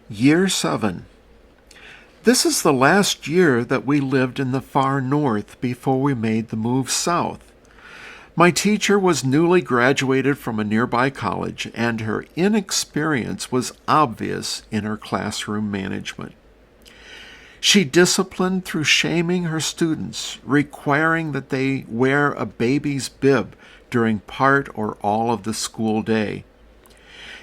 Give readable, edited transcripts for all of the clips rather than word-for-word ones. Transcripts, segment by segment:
Year 7. This is the last year that we lived in the far north before we made the move south. My teacher was newly graduated from a nearby college, and her inexperience was obvious in her classroom management. She disciplined through shaming her students, requiring that they wear a baby's bib during part or all of the school day.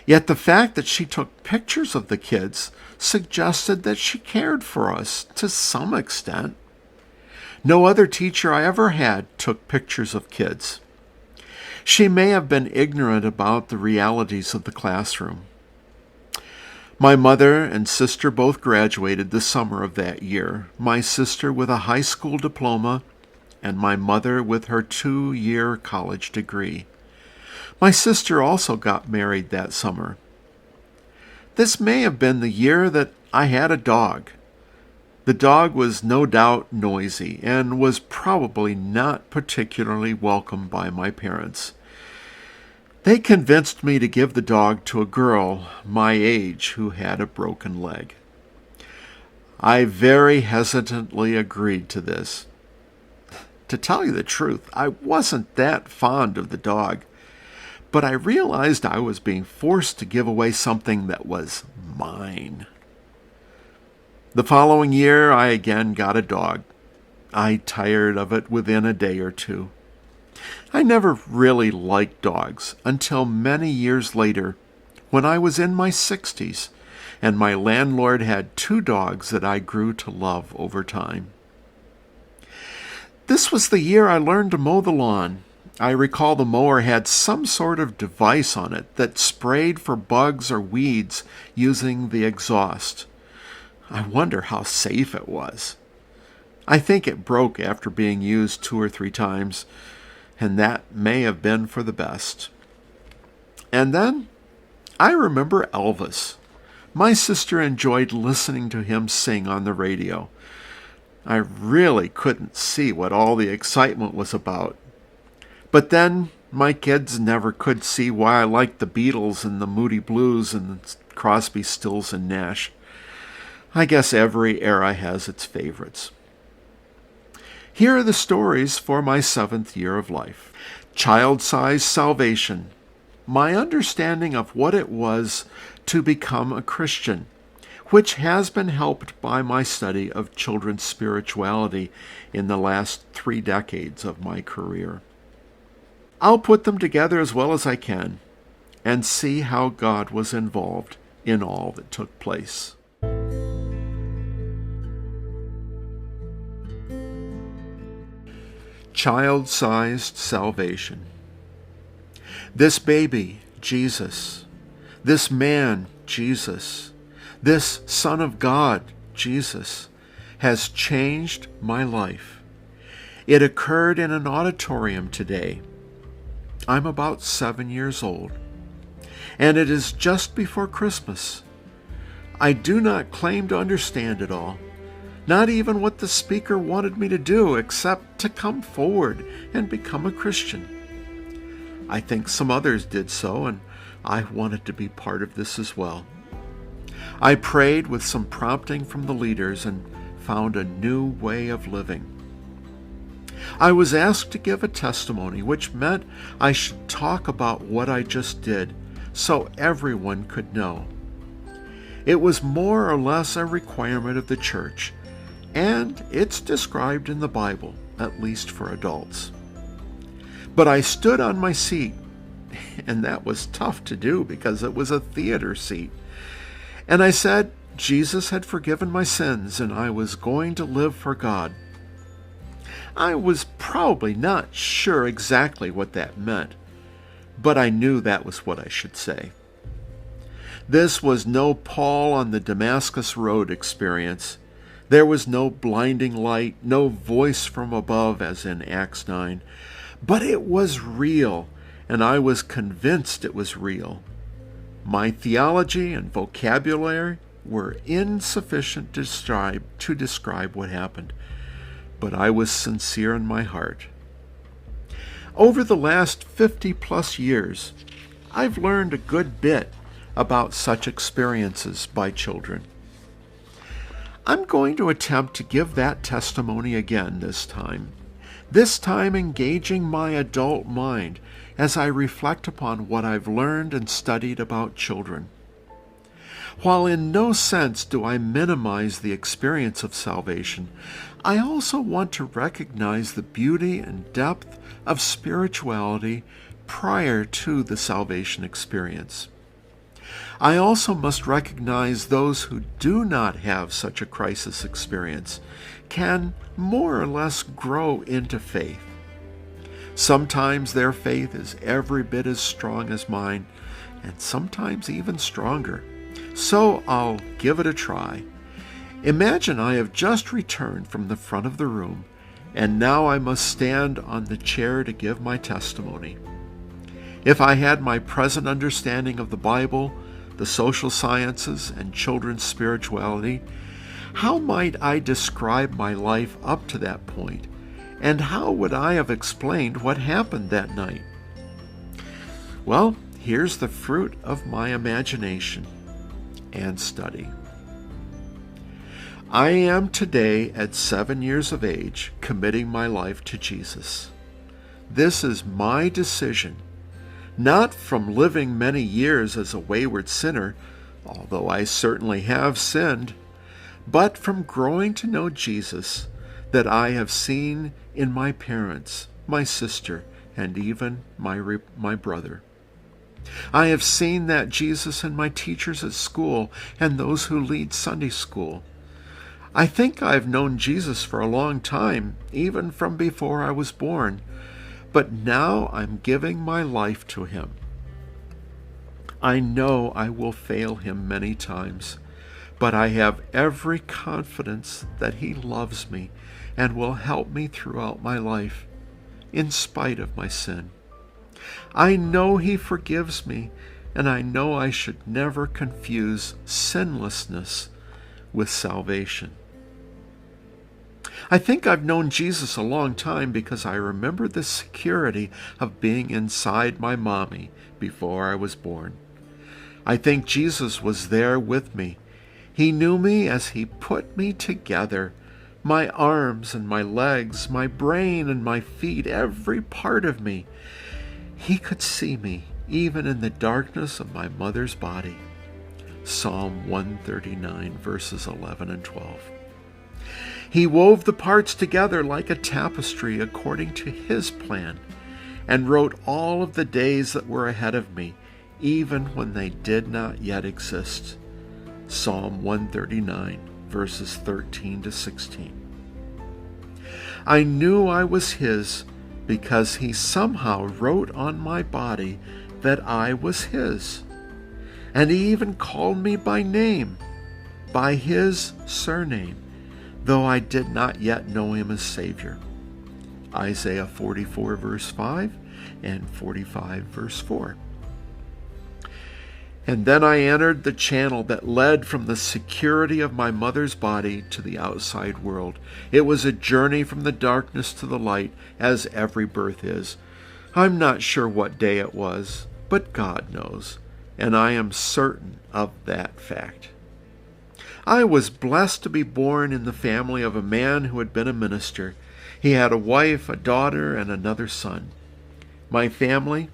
Yet the fact that she took pictures of the kids suggested that she cared for us to some extent. No other teacher I ever had took pictures of kids. She may have been ignorant about the realities of the classroom. My mother and sister both graduated the summer of that year, my sister with a high school diploma and my mother with her 2-year college degree. My sister also got married that summer. This may have been the year that I had a dog. The dog was no doubt noisy and was probably not particularly welcomed by my parents. They convinced me to give the dog to a girl my age who had a broken leg. I very hesitantly agreed to this. To tell you the truth, I wasn't that fond of the dog, but I realized I was being forced to give away something that was mine. The following year, I again got a dog. I tired of it within a day or two. I never really liked dogs until many years later, when I was in my 60s, and my landlord had 2 dogs that I grew to love over time. This was the year I learned to mow the lawn. I recall the mower had some sort of device on it that sprayed for bugs or weeds using the exhaust. I wonder how safe it was. I think it broke after being used 2 or 3 times, and that may have been for the best. And then I remember Elvis. My sister enjoyed listening to him sing on the radio. I really couldn't see what all the excitement was about. But then my kids never could see why I liked the Beatles and the Moody Blues and Crosby, Stills and Nash. I guess every era has its favorites. Here are the stories for my 7th year of life. Child-sized salvation. My understanding of what it was to become a Christian, which has been helped by my study of children's spirituality in the last 3 decades of my career. I'll put them together as well as I can and see how God was involved in all that took place. Child-sized salvation. This baby, Jesus. This man, Jesus. This Son of God, Jesus, has changed my life. It occurred in an auditorium today. I'm about 7 years old, and it is just before Christmas. I do not claim to understand it all, not even what the speaker wanted me to do, except to come forward and become a Christian. I think some others did so, and I wanted to be part of this as well. I prayed with some prompting from the leaders and found a new way of living. I was asked to give a testimony, which meant I should talk about what I just did so everyone could know. It was more or less a requirement of the church, and it's described in the Bible, at least for adults. But I stood on my seat, and that was tough to do because it was a theater seat. And I said Jesus had forgiven my sins and I was going to live for God. I was probably not sure exactly what that meant, but I knew that was what I should say. This was no Paul on the Damascus Road experience. There was no blinding light, no voice from above as in Acts 9, but it was real, and I was convinced it was real. My theology and vocabulary were insufficient to describe what happened, but I was sincere in my heart. Over the last 50 plus years, I've learned a good bit about such experiences by children. I'm going to attempt to give that testimony again this time engaging my adult mind as I reflect upon what I've learned and studied about children. While in no sense do I minimize the experience of salvation, I also want to recognize the beauty and depth of spirituality prior to the salvation experience. I also must recognize those who do not have such a crisis experience can more or less grow into faith. Sometimes their faith is every bit as strong as mine, and sometimes even stronger. So I'll give it a try. Imagine I have just returned from the front of the room, and now I must stand on the chair to give my testimony. If I had my present understanding of the Bible, the social sciences, and children's spirituality, how might I describe my life up to that point, and how would I have explained what happened that night? Well, here's the fruit of my imagination and study. I am today at 7 years of age committing my life to Jesus. This is my decision, not from living many years as a wayward sinner, although I certainly have sinned, but from growing to know Jesus that I have seen in my parents, my sister, and even my brother. I have seen that Jesus in my teachers at school and those who lead Sunday school. I think I've known Jesus for a long time, even from before I was born, but now I'm giving my life to him. I know I will fail him many times, but I have every confidence that he loves me and will help me throughout my life, in spite of my sin. I know he forgives me, and I know I should never confuse sinlessness with salvation. I think I've known Jesus a long time because I remember the security of being inside my mommy before I was born. I think Jesus was there with me. He knew me as he put me together, my arms and my legs, my brain and my feet, every part of me. He could see me even in the darkness of my mother's body. Psalm 139, verses 11 and 12. He wove the parts together like a tapestry according to his plan, and wrote all of the days that were ahead of me, even when they did not yet exist. Psalm 139, verses 13 to 16. I knew I was his because he somehow wrote on my body that I was his. And he even called me by name, by his surname, though I did not yet know him as Savior. Isaiah 44, verse 5, and 45, verse 4. And then I entered the channel that led from the security of my mother's body to the outside world. It was a journey from the darkness to the light, as every birth is. I'm not sure what day it was, but God knows, and I am certain of that fact. I was blessed to be born in the family of a man who had been a minister. He had a wife, a daughter, and another son. My family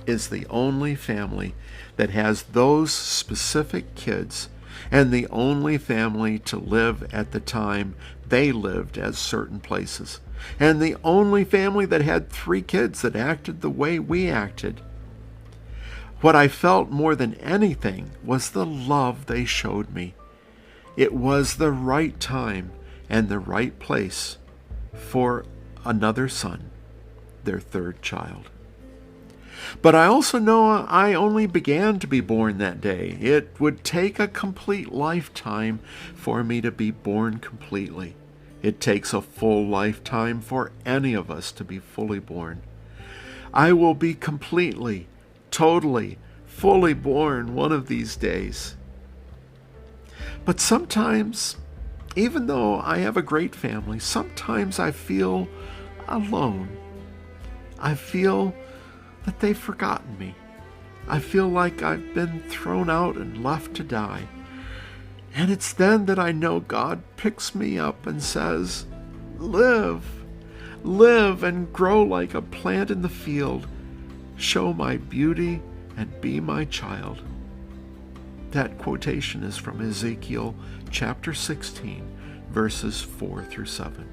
is the only family that has those specific kids, and the only family to live at the time they lived at certain places, and the only family that had 3 kids that acted the way we acted. What I felt more than anything was the love they showed me. It was the right time and the right place for another son, their 3rd child. But I also know I only began to be born that day. It would take a complete lifetime for me to be born completely. It takes a full lifetime for any of us to be fully born. I will be completely, totally, fully born one of these days. But sometimes, even though I have a great family, sometimes I feel alone. I feel that they've forgotten me. I feel like I've been thrown out and left to die. And it's then that I know God picks me up and says, live and grow like a plant in the field. Show my beauty and be my child. That quotation is from Ezekiel chapter 16, verses 4 through 7.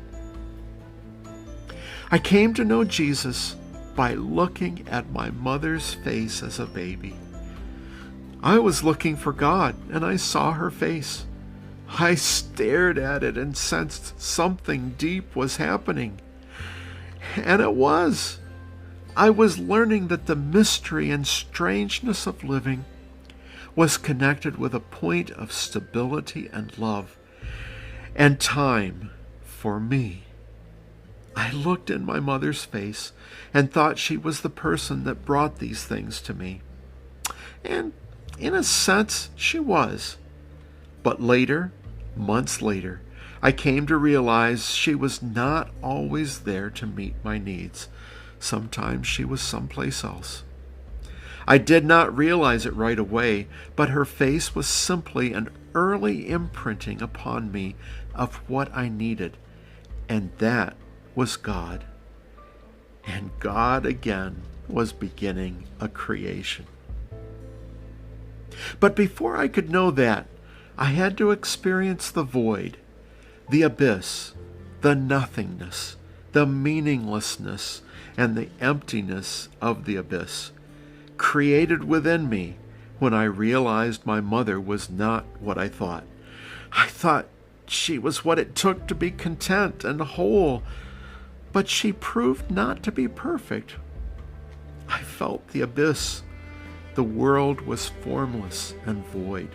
I came to know Jesus by looking at my mother's face as a baby. I was looking for God, and I saw her face. I stared at it and sensed something deep was happening. And it was. I was learning that the mystery and strangeness of living was connected with a point of stability and love and time for me. I looked in my mother's face and thought she was the person that brought these things to me. And in a sense, she was. But later, months later, I came to realize she was not always there to meet my needs. Sometimes she was someplace else. I did not realize it right away, but her face was simply an early imprinting upon me of what I needed, and that was God. And God again was beginning a creation. But before I could know that, I had to experience the void, the abyss, the nothingness, the meaninglessness, and the emptiness of the abyss, created within me when I realized my mother was not what I thought. I thought she was what it took to be content and whole, but she proved not to be perfect. I felt the abyss. The world was formless and void.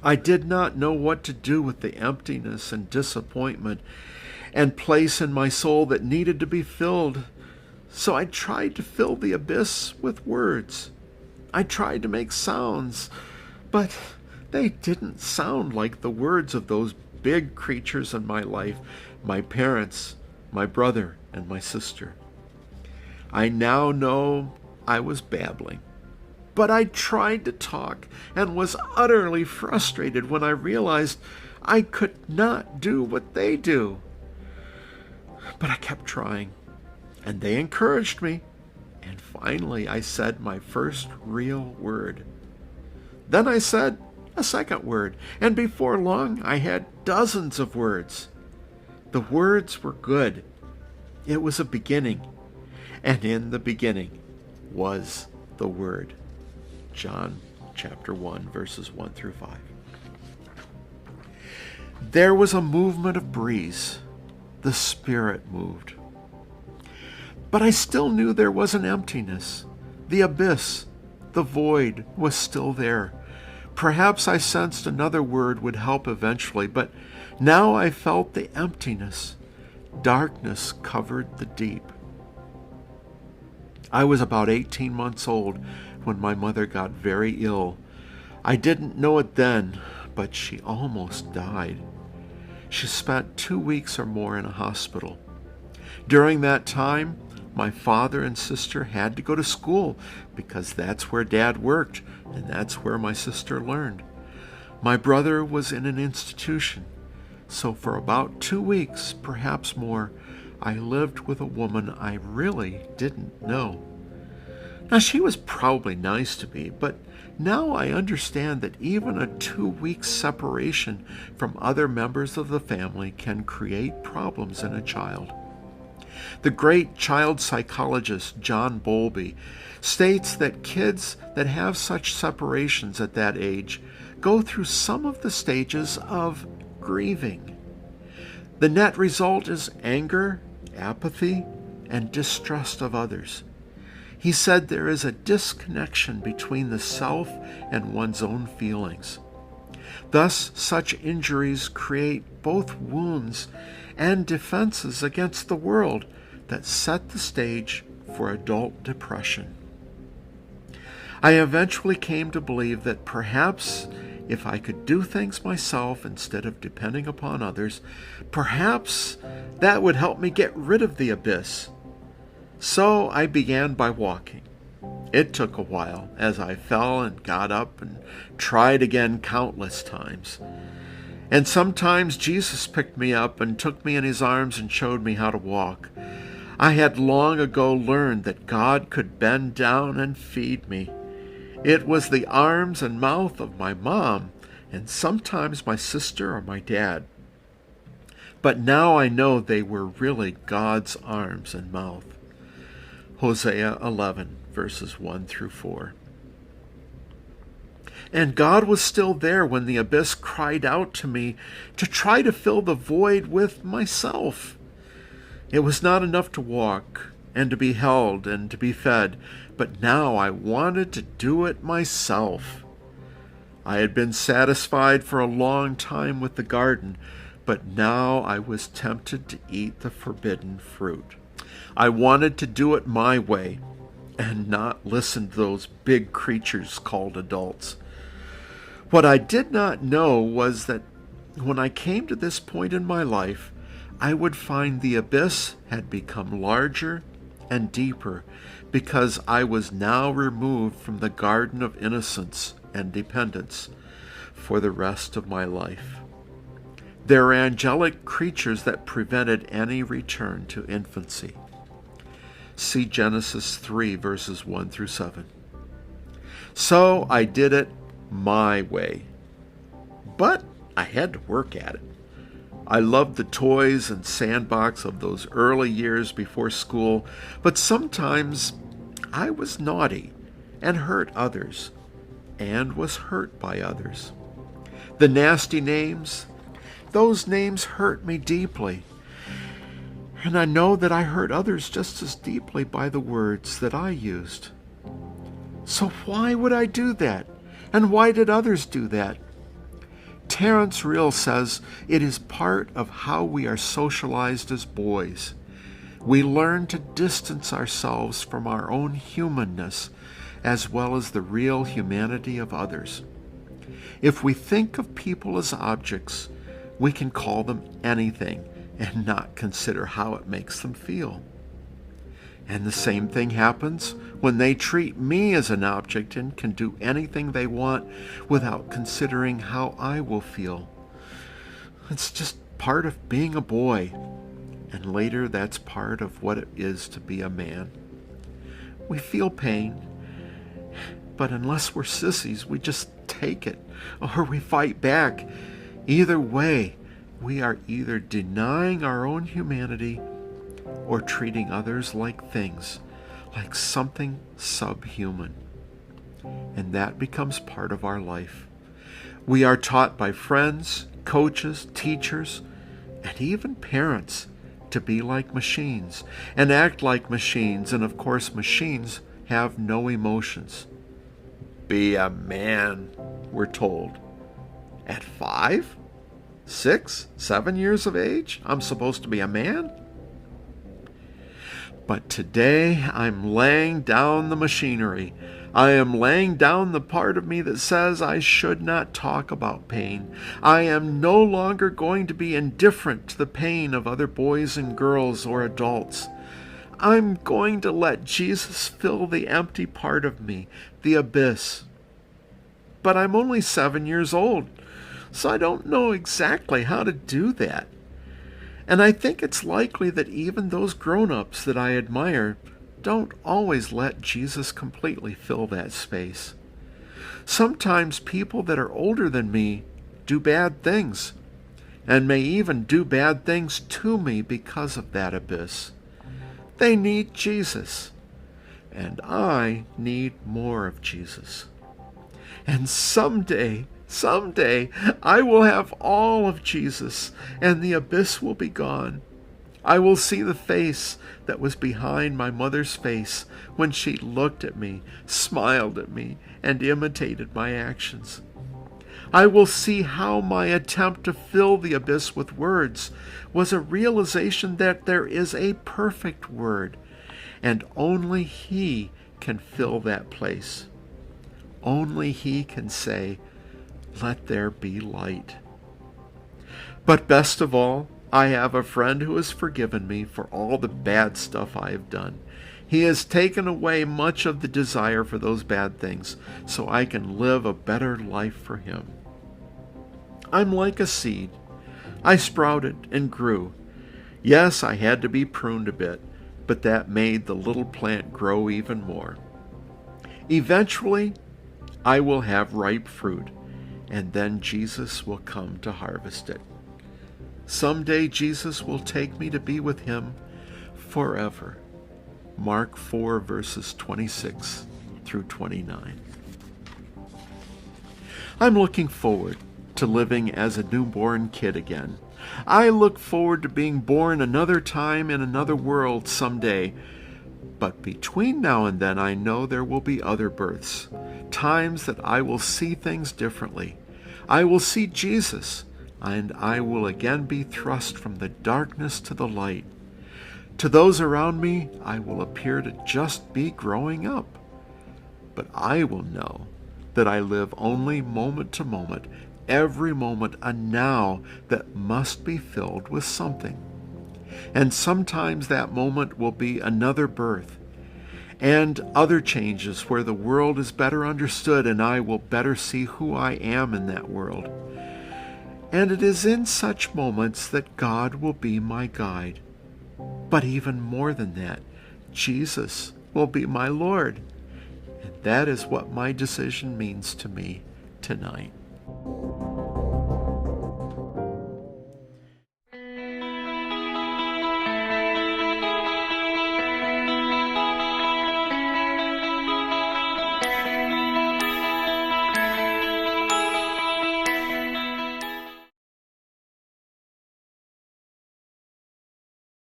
I did not know what to do with the emptiness and disappointment and place in my soul that needed to be filled. So I tried to fill the abyss with words. I tried to make sounds, but they didn't sound like the words of those big creatures in my life, my parents, my brother, and my sister. I now know I was babbling. But I tried to talk and was utterly frustrated when I realized I could not do what they do. But I kept trying, and they encouraged me, and finally I said my first real word. Then I said a second word, and before long I had dozens of words. The words were good. It was a beginning, and in the beginning was the Word. John chapter 1, verses 1 through 5. There was a movement of breeze. The Spirit moved. But I still knew there was an emptiness. The abyss, the void, was still there. Perhaps I sensed another word would help eventually, but now I felt the emptiness. Darkness covered the deep. I was about 18 months old when my mother got very ill. I didn't know it then, but she almost died. She spent 2 weeks or more in a hospital. During that time, my father and sister had to go to school because that's where Dad worked, and that's where my sister learned. My brother was in an institution, so for about 2 weeks, perhaps more, I lived with a woman I really didn't know. Now, she was probably nice to me, but now I understand that even a 2-week separation from other members of the family can create problems in a child. The great child psychologist John Bowlby states that kids that have such separations at that age go through some of the stages of grieving. The net result is anger, apathy, and distrust of others. He said there is a disconnection between the self and one's own feelings. Thus, such injuries create both wounds and defenses against the world that set the stage for adult depression. I eventually came to believe that perhaps if I could do things myself instead of depending upon others, perhaps that would help me get rid of the abyss. So I began by walking. It took a while as I fell and got up and tried again countless times. And sometimes Jesus picked me up and took me in his arms and showed me how to walk. I had long ago learned that God could bend down and feed me. It was the arms and mouth of my mom, and sometimes my sister or my dad. But now I know they were really God's arms and mouth. Hosea 11, verses 1 through 4. And God was still there when the abyss cried out to me to try to fill the void with myself. It was not enough to walk and to be held and to be fed, but now I wanted to do it myself. I had been satisfied for a long time with the garden, but now I was tempted to eat the forbidden fruit. I wanted to do it my way and not listen to those big creatures called adults. What I did not know was that when I came to this point in my life, I would find the abyss had become larger and deeper because I was now removed from the garden of innocence and dependence for the rest of my life. There are angelic creatures that prevented any return to infancy. See Genesis 3, verses 1 through 7. So I did it my way, but I had to work at it. I loved the toys and sandbox of those early years before school, but sometimes I was naughty and hurt others and was hurt by others. The nasty names, those names hurt me deeply. And I know that I hurt others just as deeply by the words that I used. So why would I do that? And why did others do that? Terence Real says it is part of how we are socialized as boys. We learn to distance ourselves from our own humanness as well as the real humanity of others. If we think of people as objects, we can call them anything and not consider how it makes them feel. And the same thing happens when they treat me as an object and can do anything they want without considering how I will feel. It's just part of being a boy, and later that's part of what it is to be a man. We feel pain, but unless we're sissies, we just take it, or we fight back. Either way, we are either denying our own humanity or treating others like things, like something subhuman. And that becomes part of our life. We are taught by friends, coaches, teachers, and even parents to be like machines and act like machines. And of course, machines have no emotions. Be a man, we're told. At 5, 6, 7 years of age, I'm supposed to be a man? But today I'm laying down the machinery. I am laying down the part of me that says I should not talk about pain. I am no longer going to be indifferent to the pain of other boys and girls or adults. I'm going to let Jesus fill the empty part of me, the abyss. But I'm only 7 years old, so I don't know exactly how to do that. And I think it's likely that even those grown-ups that I admire don't always let Jesus completely fill that space. Sometimes people that are older than me do bad things, and may even do bad things to me because of that abyss. They need Jesus, and I need more of Jesus. And someday, I will have all of Jesus, and the abyss will be gone. I will see the face that was behind my mother's face when she looked at me, smiled at me, and imitated my actions. I will see how my attempt to fill the abyss with words was a realization that there is a perfect word, and only He can fill that place. only He can say, "Let there be light." But best of all, I have a friend who has forgiven me for all the bad stuff I have done. He has taken away much of the desire for those bad things so I can live a better life for Him. I'm like a seed. I sprouted and grew. Yes, I had to be pruned a bit, but that made the little plant grow even more. Eventually, I will have ripe fruit, and then Jesus will come to harvest it. Someday Jesus will take me to be with Him forever. Mark 4, verses 26 through 29. I'm looking forward to living as a newborn kid again. I look forward to being born another time in another world someday. But between now and then, I know there will be other births, times that I will see things differently. I will see Jesus, and I will again be thrust from the darkness to the light. To those around me, I will appear to just be growing up. But I will know that I live only moment to moment, every moment a now that must be filled with something. And sometimes that moment will be another birth and other changes where the world is better understood and I will better see who I am in that world. And it is in such moments that God will be my guide. But even more than that, Jesus will be my Lord. And that is what my decision means to me tonight.